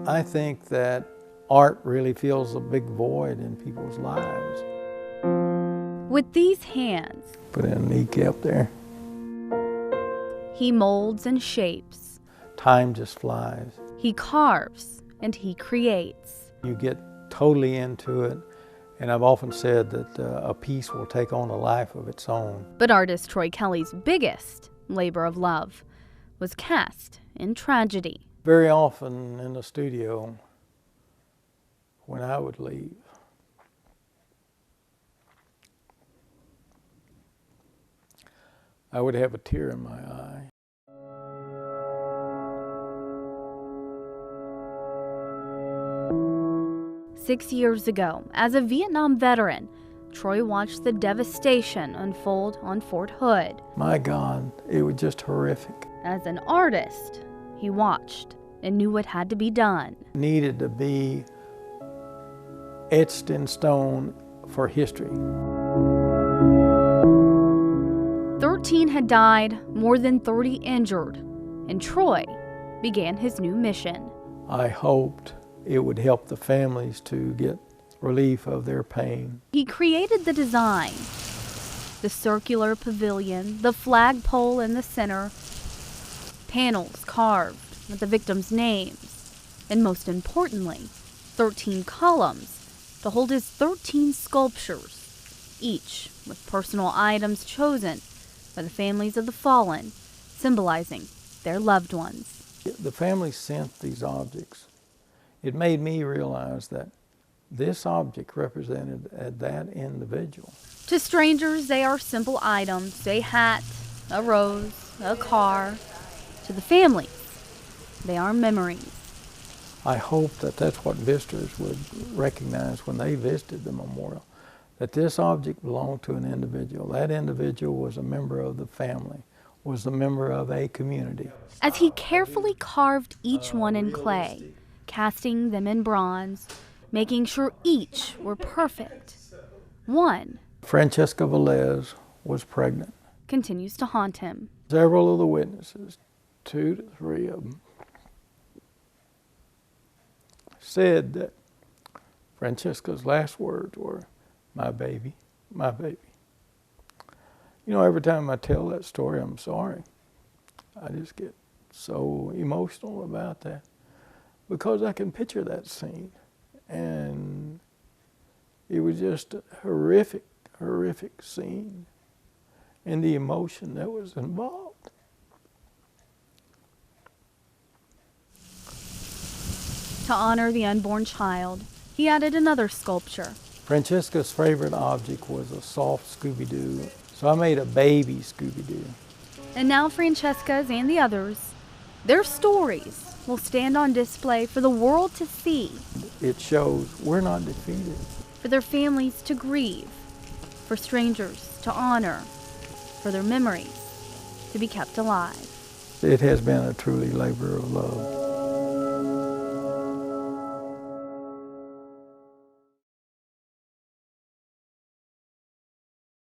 I think that art really fills a big void in people's lives. With these hands, Put in a kneecap there. he molds and shapes. Time just flies. He carves and he creates. You get totally into it, and I've often said that a piece will take on a life of its own. But artist Troy Kelly's biggest labor of love was cast in tragedy. Very often in the studio, when I would leave, I would have a tear in my eye. "6 years ago, as a Vietnam veteran, Troy watched the devastation unfold on Fort Hood. My God, it was just horrific. As an artist, he watched and knew what had to be done. It needed to be etched in stone for history. 13 had died, more than 30 injured, and Troy began his new mission. I hoped it would help the families to get relief of their pain. He created the design, the circular pavilion, the flagpole in the center, panels carved with the victims' names, and most importantly, 13 columns to hold his 13 sculptures, each with personal items chosen by the families of the fallen, symbolizing their loved ones. The family sent these objects. It made me realize that this object represented that individual. To strangers, they are simple items, a hat, a rose, a car. To the families, they are memories. I hope that that's what visitors would recognize when they visited the memorial, that this object belonged to an individual. That individual was a member of the family, was a member of a community. As he carefully carved each one in clay, casting them in bronze, making sure each were perfect, one Francesca Velez was pregnant. continues to haunt him. Several of the witnesses, 2 to 3 of them, said that Francesca's last words were, "My baby, my baby." You know, every time I tell that story, I'm sorry. I just get so emotional about that because I can picture that scene. And it was just a horrific, horrific scene, and the emotion that was involved. To honor the unborn child, he added another sculpture. Francesca's favorite object was a soft Scooby-Doo, so I made a baby Scooby-Doo. And now Francesca's and the others, their stories will stand on display for the world to see. It shows we're not defeated. For their families to grieve, for strangers to honor, for their memories to be kept alive. It has been a truly labor of love.